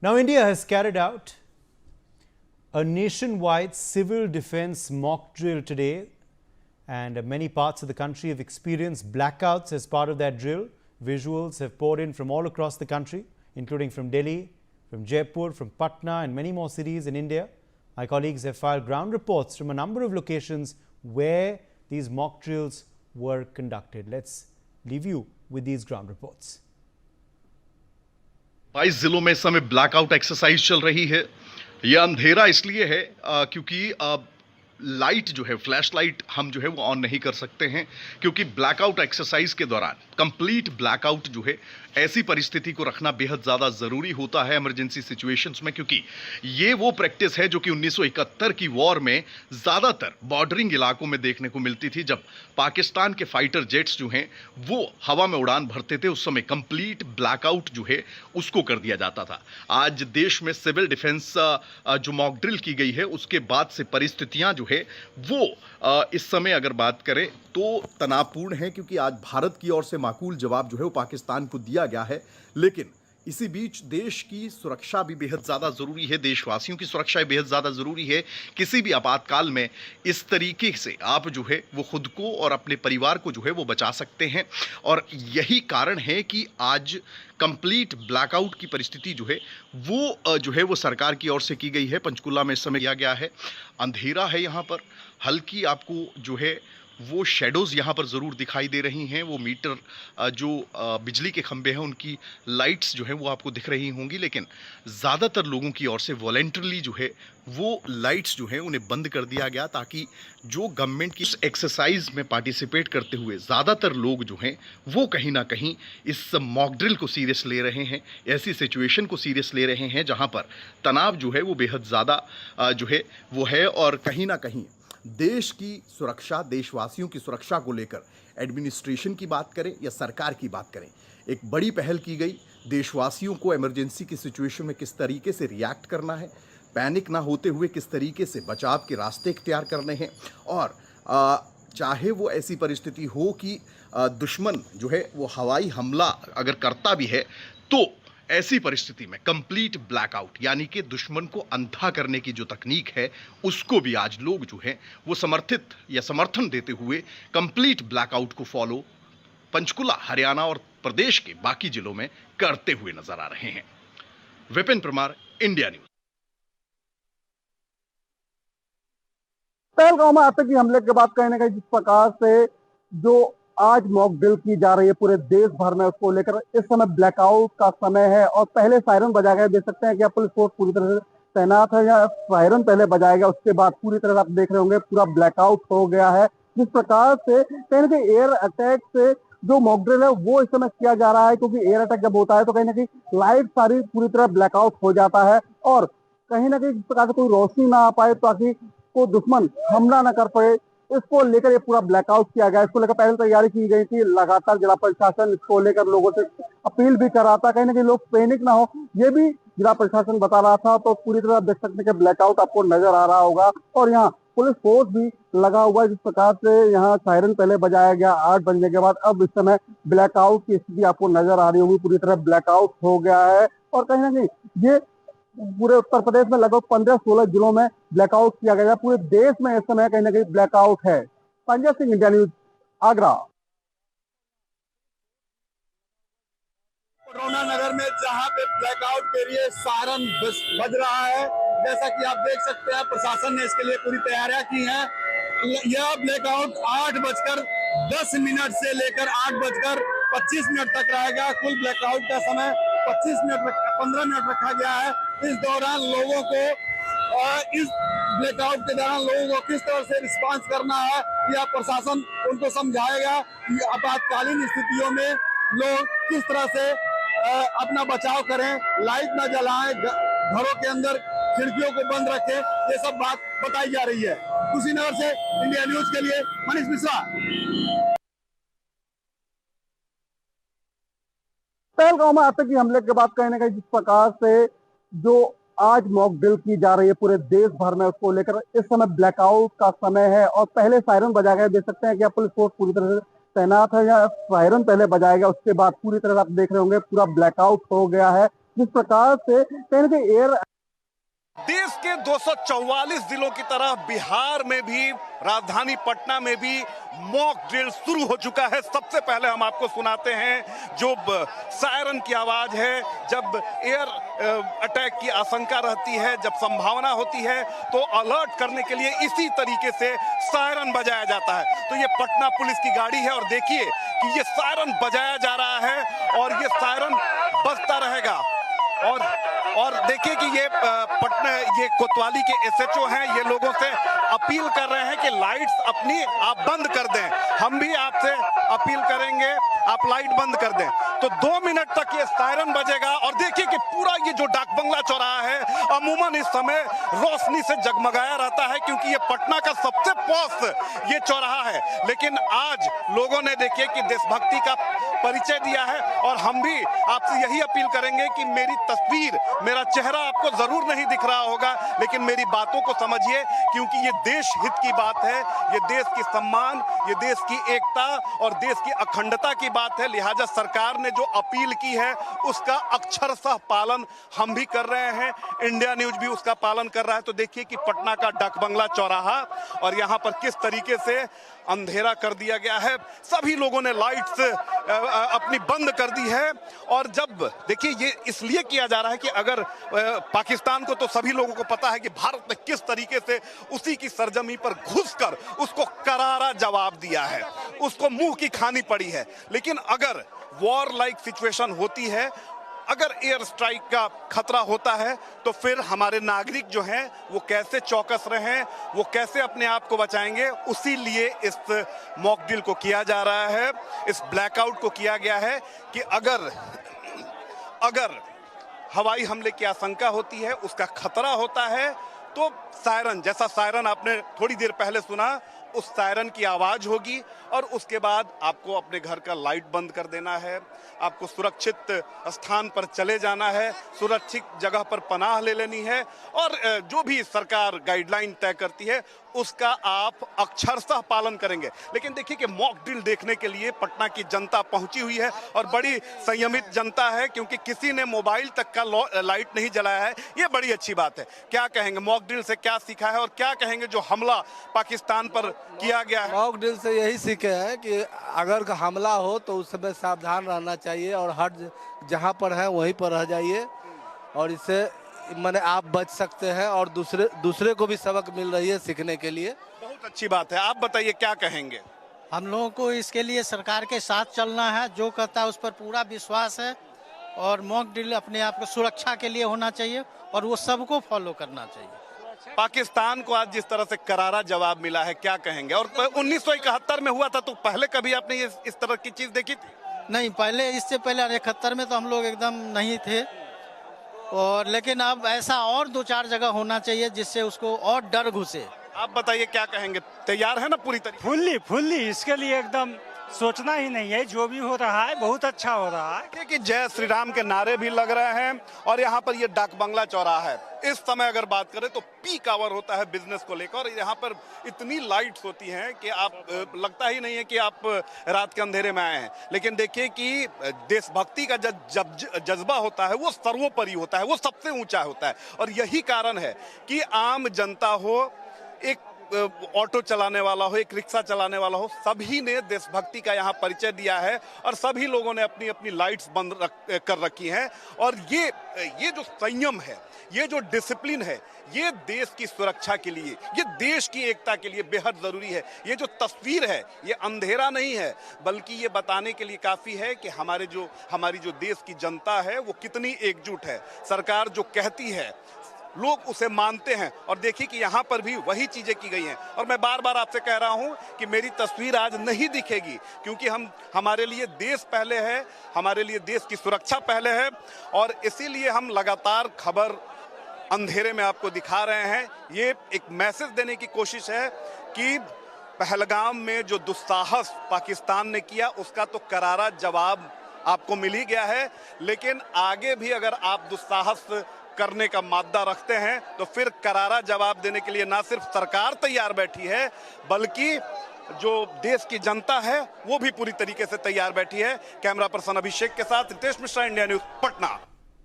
Now, India has carried out a nationwide civil defense mock drill today, and many parts of the country have experienced blackouts as part of that drill. Visuals have poured in from all across the country, including from Delhi, from Jaipur, from Patna, and many more cities in India. My colleagues have filed ground reports from a number of locations where these mock drills were conducted. Let's leave you with these ground reports. 22 जिलों में इस समय blackout exercise चल रही है। यह अंधेरा इसलिए है क्योंकि लाइट जो है, फ्लैश लाइट हम जो है वो ऑन नहीं कर सकते हैं, क्योंकि ब्लैकआउट एक्सरसाइज के दौरान कंप्लीट ब्लैकआउट जो है, ऐसी परिस्थिति को रखना बेहद ज़्यादा ज़रूरी होता है इमरजेंसी सिचुएशंस में, क्योंकि ये वो प्रैक्टिस है जो कि 1971 की वॉर में ज़्यादातर बॉर्डरिंग इलाकों में देखने को मिलती थी। जब पाकिस्तान के फाइटर जेट्स जो हैं वो हवा में उड़ान भरते थे, उस समय कंप्लीट ब्लैकआउट जो है उसको कर दिया जाता था। आज देश में सिविल डिफेंस जो मॉक ड्रिल की गई है, उसके बाद से परिस्थितियां जो है वो इस समय अगर बात करें तो तनावपूर्ण है, क्योंकि आज भारत की ओर से माकूल जवाब जो है वो पाकिस्तान को दिया गया है। लेकिन इसी बीच देश की सुरक्षा भी बेहद ज़्यादा ज़रूरी है, देशवासियों की सुरक्षा बेहद ज़्यादा ज़रूरी है। किसी भी आपातकाल में इस तरीके से आप जो है वो खुद को और अपने परिवार को जो है वो बचा सकते हैं, और यही कारण है कि आज कंप्लीट ब्लैकआउट की परिस्थिति जो है वो सरकार की ओर से की गई है। पंचकुला में इस समय किया गया है। अंधेरा है यहाँ पर, हल्की आपको जो है वो शेडोज़ यहाँ पर ज़रूर दिखाई दे रही हैं। वो मीटर जो बिजली के खंभे हैं उनकी लाइट्स जो हैं वो आपको दिख रही होंगी, लेकिन ज़्यादातर लोगों की ओर से वॉलेंटरली जो है वो लाइट्स जो हैं उन्हें बंद कर दिया गया, ताकि जो गवर्नमेंट की एक्सरसाइज में पार्टिसिपेट करते हुए ज़्यादातर लोग जो हैं वो कहीं ना कहीं इस मॉक ड्रिल को सीरियस ले रहे हैं, ऐसी सिचुएशन को सीरियस ले रहे हैं जहाँ पर तनाव जो है वो बेहद ज़्यादा जो है वो है। और कहीं ना कहीं देश की सुरक्षा, देशवासियों की सुरक्षा को लेकर एडमिनिस्ट्रेशन की बात करें या सरकार की बात करें, एक बड़ी पहल की गई। देशवासियों को इमरजेंसी की सिचुएशन में किस तरीके से रिएक्ट करना है, पैनिक ना होते हुए किस तरीके से बचाव के रास्ते इख्तियार करने हैं, और चाहे वो ऐसी परिस्थिति हो कि दुश्मन जो है वो हवाई हमला अगर करता भी है, तो ऐसी परिस्थिति में कंप्लीट ब्लैकआउट यानी कि दुश्मन को अंधा करने की जो तकनीक है उसको भी आज लोग जो हैं वो समर्थित या समर्थन देते हुए कंप्लीट ब्लैकआउट को फॉलो पंचकुला, हरियाणा और प्रदेश के बाकी जिलों में करते हुए नजर आ रहे हैं। Vipin Parmar, India news. पहलगांव में आतंकी हमले के बाद कहीं ना कहीं जिस प्रकार से जो आज मॉक ड्रिल की जा रही है पूरे देश भर में, उसको लेकर इस समय ब्लैकआउट का समय है और पहले सायरन बजाया गया। देख सकते हैं कि पुलिस फोर्स पूरी तरह से तैनात है। या सायरन पहले बजाया गया, उसके बाद पूरी तरह से आप देख रहे होंगे पूरा ब्लैकआउट हो गया है। जिस प्रकार से कहीं ना कहीं एयर अटैक से जो मॉक ड्रिल है वो इस समय किया जा रहा है, क्योंकि एयर अटैक जब होता है तो कहीं ना कहीं लाइट सारी पूरी तरह ब्लैकआउट हो जाता है और कहीं ना कहीं इस प्रकार से कोई रोशनी ना आ पाए ताकि को दुश्मन हमला ना कर पाए, इसको लेकर ये पूरा ब्लैकआउट किया गया। इसको लेकर पहले तैयारी की गई थी। लगातार जिला प्रशासन इसको लेकर लोगों से अपील भी कर रहा था, कहीं ना कहीं लोग पैनिक ना हो, ये भी जिला प्रशासन बता रहा था। तो पूरी तरह देख सकते हैं कि ब्लैकआउट आपको नजर आ रहा होगा और यहाँ पुलिस फोर्स भी लगा हुआ है। जिस प्रकार से यहाँ सायरन पहले बजाया गया 8 बजने के बाद, अब इस समय ब्लैकआउट की स्थिति आपको नजर आ रही होगी। पूरी तरह ब्लैकआउट हो गया है और कहीं ना कहीं ये पूरे उत्तर प्रदेश में लगभग 15-16 जिलों में ब्लैकआउट किया गया है। पूरे देश में इस समय कहीं ना कहीं ब्लैकआउट है। Sanjay Singh, India news, Agra. पटौना नगर में जहां पे ब्लैकआउट के लिए सायरन बज रहा है, जैसा कि आप देख सकते हैं प्रशासन ने इसके लिए पूरी तैयारियां की हैं। यह ब्लैकआउट 8:10 से लेकर 8:25 तक रहेगा। कुल ब्लैकआउट का समय 15 मिनट रखा गया है। इस दौरान लोगों को इस ब्लैकआउट के दौरान लोगों को किस तरह से रिस्पांस करना है या प्रशासन उनको समझाएगा। आपातकालीन स्थितियों में लोग किस तरह से अपना बचाव करें, लाइट न जलाएं, घरों के अंदर खिड़कियों को बंद रखें, ये सब बात बताई जा रही है। कुशीनगर से इंडिया न्यूज के लिए मनीष मिश्रा। पहलगांव में आतंकी हमले के बाद कहीं ना कहीं जिस प्रकार से जो आज मॉक ड्रिल की जा रही है पूरे देश भर में, उसको लेकर इस समय ब्लैकआउट का समय है और पहले सायरन बजाया गया। देख सकते हैं कि पुलिस फोर्स पूरी तरह से तैनात है। या सायरन पहले बजाया गया, उसके बाद पूरी तरह से आप देख रहे होंगे पूरा ब्लैकआउट हो गया है। जिस प्रकार से कहीं ना कहीं एयर देश के 244 जिलों की तरह बिहार में भी, राजधानी पटना में भी मॉक ड्रिल शुरू हो चुका है। सबसे पहले हम आपको सुनाते हैं जो सायरन की आवाज है। जब एयर अटैक की आशंका रहती है, जब संभावना होती है, तो अलर्ट करने के लिए इसी तरीके से सायरन बजाया जाता है। तो ये पटना पुलिस की गाड़ी है और देखिए कि ये सायरन बजाया जा रहा है और ये सायरन बजता रहेगा। और देखिए कि ये पटना, ये कोतवाली के एसएचओ हैं, ये लोगों से अपील कर रहे हैं कि लाइट्स अपनी आप बंद कर दें। हम भी आपसे अपील करेंगे, आप लाइट बंद कर दें। तो 2 मिनट तक ये सायरन बजेगा और देखिए कि पूरा ये जो डाक बंगला चौराहा है अमूमन इस समय रोशनी से जगमगाया रहता है, क्योंकि ये पटना का सबसे पॉश ये चौराहा है। लेकिन आज लोगों ने देखिए कि देशभक्ति का परिचय दिया है और हम भी आपसे यही अपील करेंगे कि मेरी तस्वीर, मेरा चेहरा आपको जरूर नहीं दिख रहा होगा, लेकिन मेरी बातों को समझिए, क्योंकि ये देश हित की बात है, ये देश की सम्मान, ये देश की एकता और देश की अखंडता की बात है। लिहाजा सरकार ने जो अपील की है उसका अक्षरशः पालन हम भी कर रहे हैं, इंडिया न्यूज भी उसका पालन कर रहा है। तो देखिए कि पटना का डाक बंगला चौराहा और यहाँ पर किस तरीके से अंधेरा कर दिया गया है। सभी लोगों ने लाइट्स अपनी बंद कर दी है। और जब देखिए ये इसलिए किया जा रहा है कि अगर पाकिस्तान को तो सभी लोगों को पता है कि भारत ने किस तरीके से उसी की सरजमी पर घुसकर उसको करारा जवाब दिया है, उसको मुंह की खानी पड़ी है। लेकिन अगर वॉर लाइक सिचुएशन होती है, अगर एयर स्ट्राइक का खतरा होता है, तो फिर हमारे नागरिक जो हैं वो कैसे चौकस रहें, वो कैसे अपने आप को बचाएंगे। उसी लिए इस मॉक ड्रिल को किया जा रहा है, इस ब्लैकआउट को किया गया है कि अगर हवाई हमले की आशंका होती है, उसका खतरा होता है, तो सायरन, जैसा सायरन आपने थोड़ी देर पहले सुना, उस सायरन की आवाज होगी और उसके बाद आपको अपने घर का लाइट बंद कर देना है, आपको सुरक्षित स्थान पर चले जाना है, सुरक्षित जगह पर पनाह ले लेनी है और जो भी सरकार गाइडलाइन तय करती है उसका आप अक्षरशः पालन करेंगे। लेकिन देखिए कि मॉक ड्रिल देखने के लिए पटना की जनता पहुंची हुई है और बड़ी संयमित जनता है, क्योंकि किसी ने मोबाइल तक का लाइट नहीं जलाया है। ये बड़ी अच्छी बात है। क्या कहेंगे, मॉक ड्रिल से क्या सीखा है और क्या कहेंगे जो हमला पाकिस्तान पर किया गया है? मॉक ड्रिल से यही सीखे हैं कि अगर हमला हो तो उस समय सावधान रहना चाहिए और हर जहां पर है वहीं पर रह जाइए और इससे माने आप बच सकते हैं और दूसरे को भी सबक मिल रही है सीखने के लिए। बहुत अच्छी बात है। आप बताइए क्या कहेंगे? हम लोगों को इसके लिए सरकार के साथ चलना है, जो कहता है उस पर पूरा विश्वास है और मॉक ड्रिल अपने आप को सुरक्षा के लिए होना चाहिए और वो सबको फॉलो करना चाहिए। पाकिस्तान को आज जिस तरह से करारा जवाब मिला है, क्या कहेंगे? और 1971 में हुआ था, तो पहले कभी आपने इस तरह की चीज देखी थी? नहीं, पहले इससे पहले 71 में तो हम लोग एकदम नहीं थे, और लेकिन अब ऐसा और 2-4 जगह होना चाहिए जिससे उसको और डर घुसे। आप बताइए क्या कहेंगे? तैयार है ना पूरी तरीके? फुल्ली इसके लिए एकदम सोचना ही नहीं है, जो भी हो रहा है बहुत अच्छा हो रहा है। देखिए कि जय श्री राम के नारे भी लग रहे हैं और यहाँ पर ये डाक बंगला चौराहा है। इस समय अगर बात करें तो पीक आवर होता है बिजनेस को लेकर और यहाँ पर इतनी लाइट्स होती हैं कि आप लगता ही नहीं है कि आप रात के अंधेरे में आए हैं। लेकिन देखिए कि देशभक्ति का जज्बा होता है वो सर्वोपरि होता है, वो सबसे ऊंचा होता है। और यही कारण है कि आम जनता हो, एक ऑटो चलाने वाला हो, एक रिक्शा चलाने वाला हो, सभी ने देशभक्ति का यहाँ परिचय दिया है और सभी लोगों ने अपनी अपनी लाइट्स बंद कर रखी हैं। और ये जो संयम है, ये जो डिसिप्लिन है, ये देश की सुरक्षा के लिए, ये देश की एकता के लिए बेहद जरूरी है। ये जो तस्वीर है ये अंधेरा नहीं है, बल्कि ये बताने के लिए काफी है कि हमारी जो देश की जनता है वो कितनी एकजुट है। सरकार जो कहती है लोग उसे मानते हैं और देखिए कि यहाँ पर भी वही चीजें की गई हैं। और मैं बार बार आपसे कह रहा हूँ कि मेरी तस्वीर आज नहीं दिखेगी, क्योंकि हमारे लिए देश पहले है, हमारे लिए देश की सुरक्षा पहले है और इसीलिए हम लगातार खबर अंधेरे में आपको दिखा रहे हैं। ये एक मैसेज देने की कोशिश है कि पहलगाम में जो दुस्साहस पाकिस्तान ने किया उसका तो करारा जवाब आपको मिल ही गया है, लेकिन आगे भी अगर आप दुस्साहस करने का मादा रखते हैं तो फिर करारा जवाब देने के लिए ना सिर्फ सरकार तैयार बैठी है, बल्कि जो देश की जनता है वो भी पूरी तरीके से तैयार बैठी है। कैमरा पर्सन अभिषेक के साथ रितेश मिश्रा, इंडिया न्यूज, पटना।